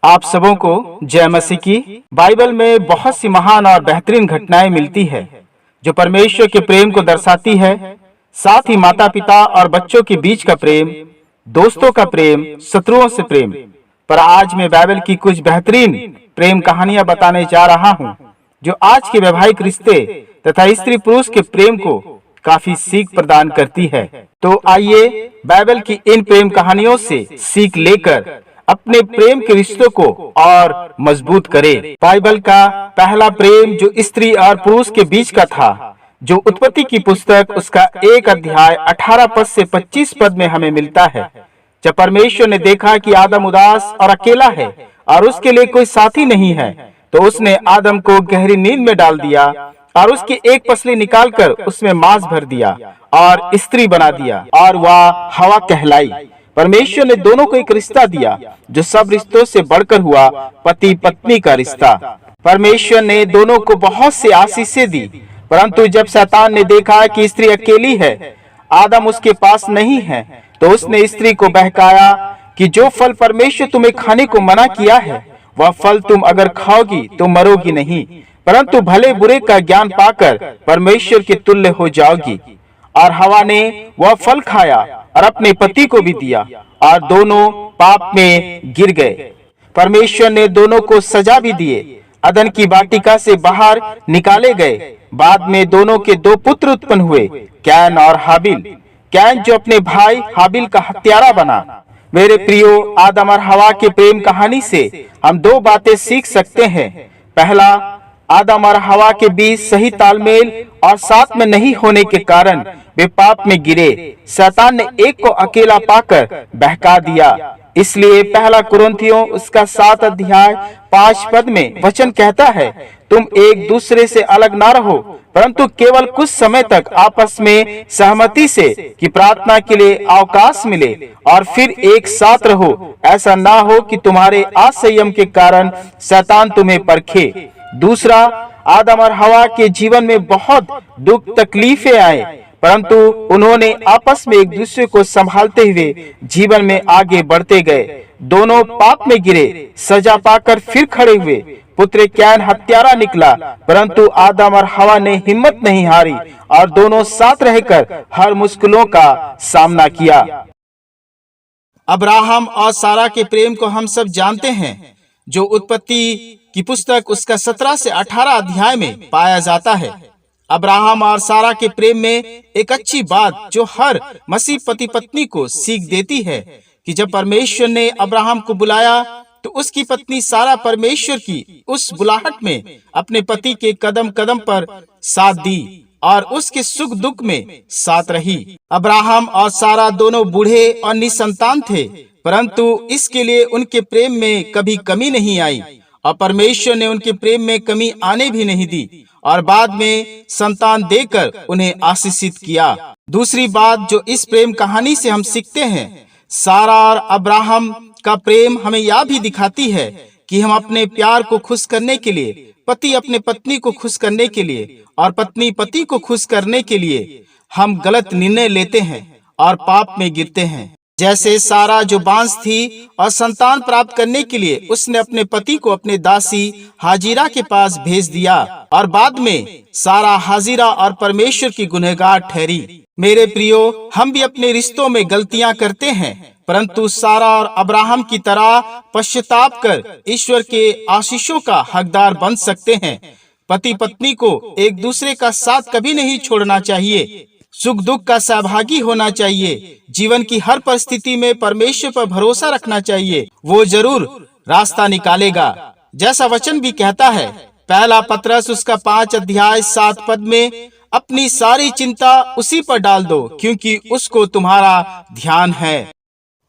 आप सबों को जय मसीह की। बाइबल में बहुत सी महान और बेहतरीन घटनाएं मिलती है जो परमेश्वर के प्रेम को दर्शाती है। साथ ही माता पिता और बच्चों के बीच का प्रेम, दोस्तों का प्रेम, शत्रुओं से प्रेम। पर आज मैं बाइबल की कुछ बेहतरीन प्रेम कहानियां बताने जा रहा हूं जो आज के वैवाहिक रिश्ते तथा स्त्री पुरुष के प्रेम को काफी सीख प्रदान करती है। तो आइए बाइबल की इन प्रेम कहानियों से सीख लेकर अपने प्रेम के रिश्तों को और मजबूत करें। बाइबल का पहला प्रेम जो स्त्री और पुरुष के बीच का था, जो उत्पत्ति की पुस्तक उसका 1 अध्याय 18 पद से 25 पद में हमें मिलता है। जब परमेश्वर ने देखा कि आदम उदास और अकेला है और उसके लिए कोई साथी नहीं है, तो उसने आदम को गहरी नींद में डाल दिया और उसकी एक पसली निकालकर उसमें मांस भर दिया और स्त्री बना दिया और वह हवा कहलाई। परमेश्वर ने दोनों को एक रिश्ता दिया जो सब रिश्तों से बढ़कर हुआ, पति पत्नी का रिश्ता। परमेश्वर ने दोनों को बहुत सी आशीषें दी, परंतु जब शैतान ने देखा कि स्त्री अकेली है, आदम उसके पास नहीं है, तो उसने स्त्री को बहकाया कि जो फल परमेश्वर तुम्हें खाने को मना किया है, वह फल तुम अगर खाओगी तो मरोगी नहीं, परंतु भले बुरे का ज्ञान पाकर परमेश्वर के तुल्य हो जाओगी। और हवा ने वह फल खाया और अपने पति को भी दिया और दोनों पाप में गिर गए। परमेश्वर ने दोनों को सजा भी दिए, अदन की वाटिका से बाहर निकाले गए। बाद में दोनों के 2 पुत्र उत्पन्न हुए, कैन और हाबिल। कैन जो अपने भाई हाबिल का हत्यारा बना। मेरे प्रियो, आदम और हवा के प्रेम कहानी से हम 2 बातें सीख सकते हैं। पहला, आदम और हवा के बीच सही तालमेल और साथ में नहीं होने के कारण वे पाप में गिरे। शैतान ने एक को अकेला पाकर बहका दिया। इसलिए पहला कुरिन्थियों उसका 7 अध्याय 5 पद में वचन कहता है, तुम एक दूसरे से अलग ना रहो, परंतु केवल कुछ समय तक आपस में सहमति से कि प्रार्थना के लिए अवकाश मिले और फिर एक साथ रहो। ऐसा ना हो कि तुम्हारे असंयम के कारण शैतान तुम्हें परखे। दूसरा, आदम और हवा के जीवन में बहुत दुख तकलीफें आए, परंतु उन्होंने आपस में एक दूसरे को संभालते हुए जीवन में आगे बढ़ते गए। दोनों पाप में गिरे, सजा पाकर फिर खड़े हुए। पुत्र कैन हत्यारा निकला, परंतु आदम और हवा ने हिम्मत नहीं हारी और दोनों साथ रहकर हर मुश्किलों का सामना किया। अब्राहम और सारा के प्रेम को हम सब जानते हैं, जो उत्पत्ति की पुस्तक उसका 17 से 18 अध्याय में पाया जाता है। अब्राहम और सारा के प्रेम में एक अच्छी बात जो हर मसीह पति पत्नी को सीख देती है कि जब परमेश्वर ने अब्राहम को बुलाया तो उसकी पत्नी सारा परमेश्वर की उस बुलाहट में अपने पति के कदम कदम पर साथ दी और उसके सुख दुख में साथ रही। अब्राहम और सारा दोनों बूढ़े और निसंतान थे, परंतु इसके लिए उनके प्रेम में कभी कमी नहीं आई और परमेश्वर ने उनके प्रेम में कमी आने भी नहीं दी और बाद में संतान देकर उन्हें आशीषित किया। दूसरी बात जो इस प्रेम कहानी से हम सीखते हैं, सारा और अब्राहम का प्रेम हमें यह भी दिखाती है कि हम अपने प्यार को खुश करने के लिए, पति अपने पत्नी को खुश करने के लिए और पत्नी पति को खुश करने के लिए हम गलत निर्णय लेते हैं और पाप में गिरते हैं। जैसे सारा जो बांझ थी और संतान प्राप्त करने के लिए उसने अपने पति को अपने दासी हाजिरा के पास भेज दिया और बाद में सारा हाजिरा और परमेश्वर की गुनहगार ठहरी। मेरे प्रियो, हम भी अपने रिश्तों में गलतियां करते हैं, परंतु सारा और अब्राहम की तरह पश्चाताप कर ईश्वर के आशीषों का हकदार बन सकते हैं। पति पत्नी को एक दूसरे का साथ कभी नहीं छोड़ना चाहिए, सुख दुख का सहभागी होना चाहिए। जीवन की हर परिस्थिति में परमेश्वर पर भरोसा रखना चाहिए, वो जरूर रास्ता निकालेगा। जैसा वचन भी कहता है, पहला पतरस उसका 5 अध्याय 7 पद में, अपनी सारी चिंता उसी पर डाल दो क्योंकि उसको तुम्हारा ध्यान है।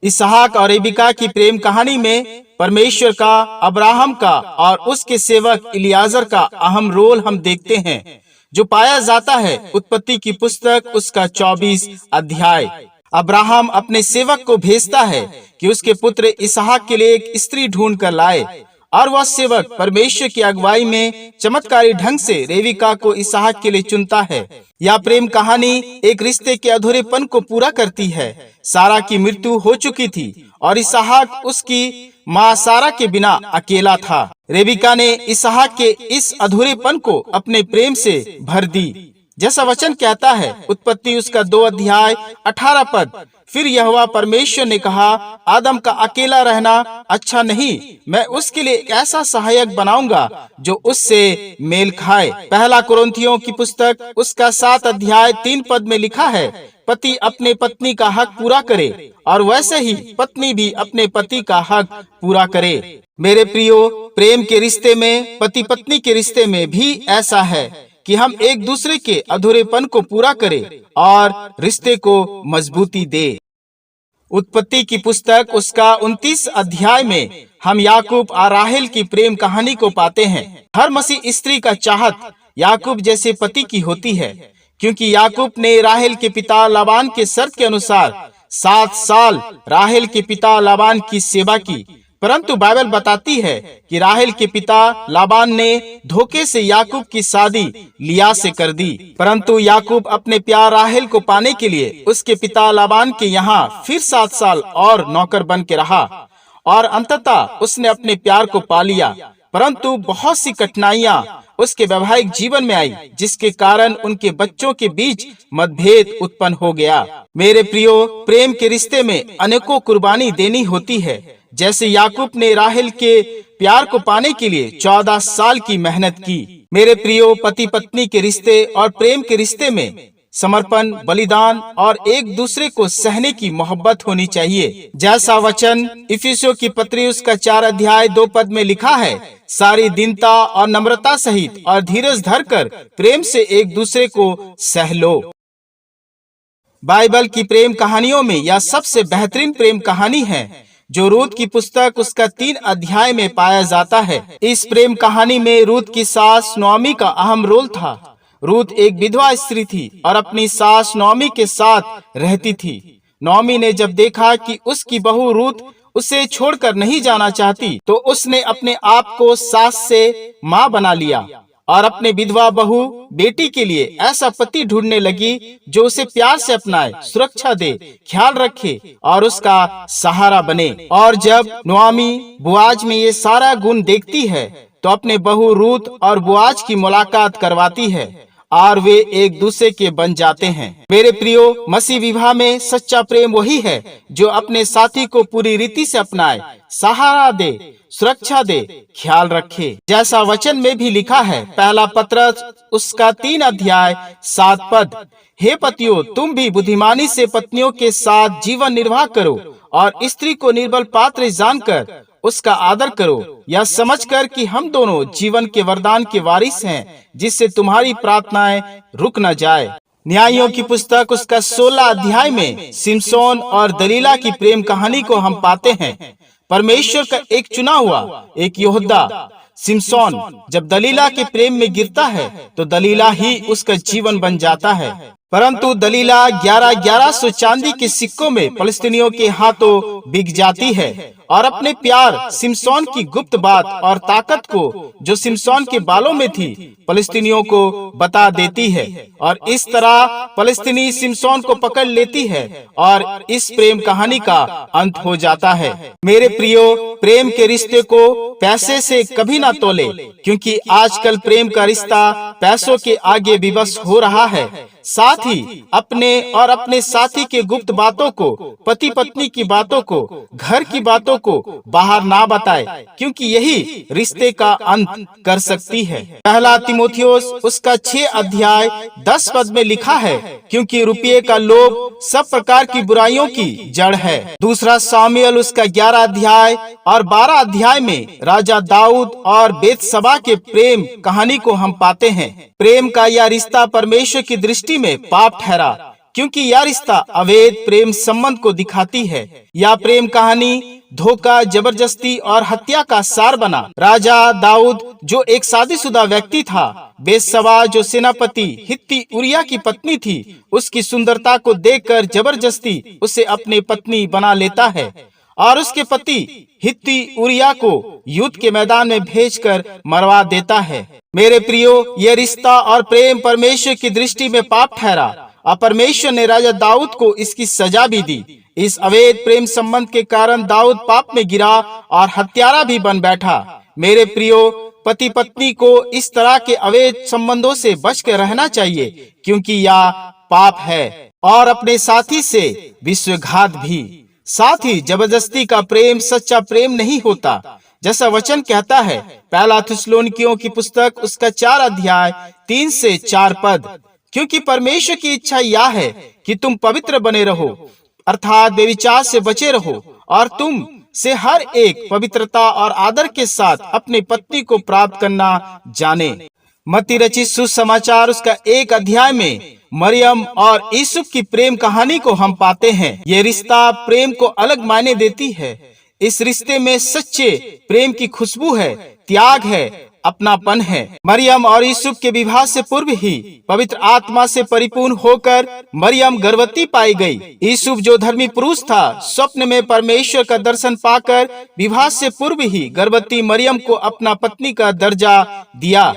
इसहाक और रेबिका की प्रेम कहानी में परमेश्वर का, अब्राहम का और उसके सेवक इलियाजर का अहम रोल हम देखते हैं, जो पाया जाता है उत्पत्ति की पुस्तक उसका 24 अध्याय। अब्राहम अपने सेवक को भेजता है कि उसके पुत्र इसहाक के लिए एक स्त्री ढूंढ कर लाए और वह सेवक परमेश्वर की अगुवाई में चमत्कारी ढंग से रेबिका को इसहाक के लिए चुनता है। यह प्रेम कहानी एक रिश्ते के अधूरेपन को पूरा करती है। सारा की मृत्यु हो चुकी थी और इसहाक उसकी माँ सारा के बिना अकेला था। रेबिका ने इसहाक के इस अधूरेपन को अपने प्रेम से भर दी। जैसा वचन कहता है, उत्पत्ति उसका 2 अध्याय 18 पद, फिर यहोवा परमेश्वर ने कहा, आदम का अकेला रहना अच्छा नहीं, मैं उसके लिए एक ऐसा सहायक बनाऊंगा जो उससे मेल खाए। पहला कुरिन्थियों की पुस्तक उसका 7 अध्याय 3 पद में लिखा है, पति अपने पत्नी का हक पूरा करे और वैसे ही पत्नी भी अपने पति का हक पूरा करे। मेरे प्रियो, प्रेम के रिश्ते में, पति पत्नी के रिश्ते में भी ऐसा है कि हम एक दूसरे के अधूरेपन को पूरा करें और रिश्ते को मजबूती दे। उत्पत्ति की पुस्तक उसका 29 अध्याय में हम याकूब और राहेल की प्रेम कहानी को पाते हैं। हर मसीह स्त्री का चाहत याकूब जैसे पति की होती है, क्योंकि याकूब ने राहेल के पिता लाबान के शर्त के अनुसार 7 साल राहेल के पिता लाबान की सेवा की। परंतु बाइबल बताती है कि राहेल के पिता लाबान ने धोखे से याकूब की शादी लिया से कर दी। परंतु याकूब अपने प्यार राहेल को पाने के लिए उसके पिता लाबान के यहाँ फिर 7 साल और नौकर बन के रहा और अंततः उसने अपने प्यार को पा लिया। परंतु बहुत सी कठिनाइयां उसके वैवाहिक जीवन में आई, जिसके कारण उनके बच्चों के बीच मतभेद उत्पन्न हो गया। मेरे प्रियो, प्रेम के रिश्ते में अनेकों कुर्बानी देनी होती है। जैसे याकूब ने राहेल के प्यार को पाने के लिए 14 साल की मेहनत की। मेरे प्रियो, पति पत्नी के रिश्ते और प्रेम के रिश्ते में समर्पण, बलिदान और एक दूसरे को सहने की मोहब्बत होनी चाहिए। जैसा वचन इफिसियों की पत्री उसका 4 अध्याय 2 पद में लिखा है, सारी दीनता और नम्रता सहित और धीरज धरकर प्रेम से एक दूसरे को सह लो। बाइबल की प्रेम कहानियों में यह सबसे बेहतरीन प्रेम कहानी है जो रूत की पुस्तक उसका 3 अध्याय में पाया जाता है। इस प्रेम कहानी में रूत की सास नोआमी का अहम रोल था। रूत एक विधवा स्त्री थी और अपनी सास नोआमी के साथ रहती थी। नोआमी ने जब देखा कि उसकी बहू रूत उसे छोड़कर नहीं जाना चाहती, तो उसने अपने आप को सास से माँ बना लिया और अपने विधवा बहू बेटी के लिए ऐसा पति ढूंढने लगी जो उसे प्यार से अपनाए, सुरक्षा दे, ख्याल रखे और उसका सहारा बने। और जब नोआमी बुआज में ये सारा गुण देखती है, तो अपने बहू रूत और बुआज की मुलाकात करवाती है और वे एक दूसरे के बन जाते हैं। मेरे प्रियो, मसीह विवाह में सच्चा प्रेम वही है जो अपने साथी को पूरी रीति से अपनाए, सहारा दे, सुरक्षा दे, ख्याल रखे। जैसा वचन में भी लिखा है, पहला पत्रस उसका 3 अध्याय 7 पद, हे पतियों, तुम भी बुद्धिमानी से पत्नियों के साथ जीवन निर्वाह करो और स्त्री को निर्बल पात्र जानकर उसका आदर करो, यह समझकर कि हम दोनों जीवन के वरदान के वारिस हैं, जिससे तुम्हारी प्रार्थनाएं रुक न जाए। न्यायों की पुस्तक उसका 16 अध्याय में सिमसोन और दलीला की प्रेम कहानी को हम पाते हैं। परमेश्वर का एक चुना हुआ एक योद्धा सिमसोन जब दलीला के प्रेम में गिरता है, तो दलीला ही उसका जीवन बन जाता है। परंतु दलीला 1100 चांदी के सिक्कों में फलस्तीनियों के हाथों बिक जाती है और अपने प्यार सिमसोन की गुप्त बात और ताकत को जो सिमसोन के बालों में थी फलस्तीनियों को बता देती है और इस तरह फलस्तीनी सिमसोन को पकड़ लेती है और इस प्रेम कहानी का अंत हो जाता है। मेरे प्रियो, प्रेम के रिश्ते को पैसे से कभी ना तोले, क्योंकि आजकल प्रेम का रिश्ता पैसों के आगे विवश हो रहा है। साथ ही अपने और अपने साथी के गुप्त बातों को, पति पत्नी की बातों को, घर की बातों को बाहर ना बताए, क्योंकि यही रिश्ते का अंत कर सकती है। पहला तीमुथियुस उसका 6 अध्याय 10 पद में लिखा है, क्योंकि रुपये का लोभ सब प्रकार की बुराइयों की जड़ है। दूसरा सामुएल उसका 11 अध्याय और 12 अध्याय में राजा दाऊद और बेतशबा के प्रेम कहानी को हम पाते हैं। प्रेम का यह रिश्ता परमेश्वर की दृष्टि में पाप ठहरा, क्योंकि यह रिश्ता अवैध प्रेम संबंध को दिखाती है। यह प्रेम कहानी धोखा, जबरदस्ती और हत्या का सार बना। राजा दाऊद जो एक शादीशुदा व्यक्ति था, बेतशबा जो सेनापति हित्ती उरिया की पत्नी थी, उसकी सुंदरता को देखकर जबरदस्ती उसे अपनी पत्नी बना लेता है और उसके पति हित्ती उरिया को युद्ध के मैदान में भेजकर मरवा देता है। मेरे प्रियो, यह रिश्ता और प्रेम परमेश्वर की दृष्टि में पाप ठहरा और परमेश्वर ने राजा दाऊद को इसकी सजा भी दी। इस अवैध प्रेम संबंध के कारण दाऊद पाप में गिरा और हत्यारा भी बन बैठा। मेरे प्रियो, पति पत्नी को इस तरह के अवैध संबंधों से बच के रहना चाहिए, क्योंकि यह पाप है और अपने साथी से विश्वासघात भी। साथ ही जबरदस्ती का प्रेम सच्चा प्रेम नहीं होता, जैसा वचन कहता है पहला थिस्सलुनीकियों की पुस्तक उसका 4 अध्याय 3 से 4 पद। क्योंकि परमेश्वर की इच्छा यह है कि तुम पवित्र बने रहो, अर्थात व्यभिचार से बचे रहो, और तुम से हर एक पवित्रता और आदर के साथ अपनी पत्नी को प्राप्त करना जाने। मत्ती रचित सुसमाचार उसका 1 अध्याय में मरियम और यूसुफ की प्रेम कहानी को हम पाते हैं। ये रिश्ता प्रेम को अलग मायने देती है। इस रिश्ते में सच्चे प्रेम की खुशबू है, त्याग है, अपनापन है। मरियम और यूसुफ के विवाह से पूर्व ही पवित्र आत्मा से परिपूर्ण होकर मरियम गर्भवती पाई गई। यूसुफ जो धर्मी पुरुष था, स्वप्न में परमेश्वर का दर्शन पाकर विवाह से पूर्व ही गर्भवती मरियम को अपना पत्नी का दर्जा दिया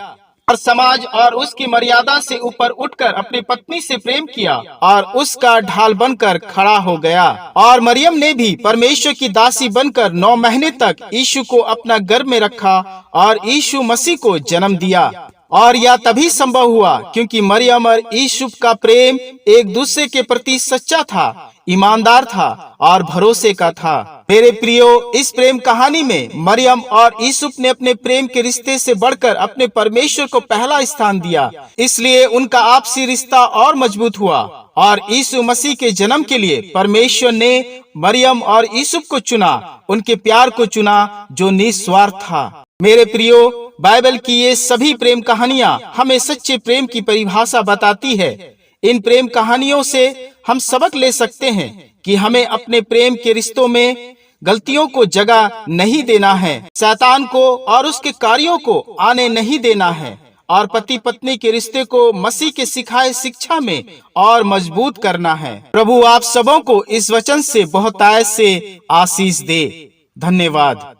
और समाज और उसकी मर्यादा से ऊपर उठकर अपनी पत्नी से प्रेम किया और उसका ढाल बनकर खड़ा हो गया। और मरियम ने भी परमेश्वर की दासी बनकर 9 महीने तक यीशु को अपना गर्भ में रखा और यीशु मसीह को जन्म दिया। और यह तभी संभव हुआ क्योंकि मरियम और यूसुफ का प्रेम एक दूसरे के प्रति सच्चा था, ईमानदार था और भरोसे का था। मेरे प्रियो, इस प्रेम कहानी में मरियम और यूसुफ ने अपने प्रेम के रिश्ते से बढ़कर अपने परमेश्वर को पहला स्थान दिया, इसलिए उनका आपसी रिश्ता और मजबूत हुआ। और यीशु मसीह के जन्म के लिए परमेश्वर ने मरियम और यूसुफ को चुना, उनके प्यार को चुना जो निस्वार्थ था। मेरे प्रियो, बाइबल की ये सभी प्रेम कहानियां हमें सच्चे प्रेम की परिभाषा बताती है। इन प्रेम कहानियों से हम सबक ले सकते हैं कि हमें अपने प्रेम के रिश्तों में गलतियों को जगह नहीं देना है, शैतान को और उसके कार्यों को आने नहीं देना है, और पति पत्नी के रिश्ते को मसीह के सिखाए शिक्षा में और मजबूत करना है। प्रभु आप सबों को इस वचन से बहुतायत से आशीष दे। धन्यवाद।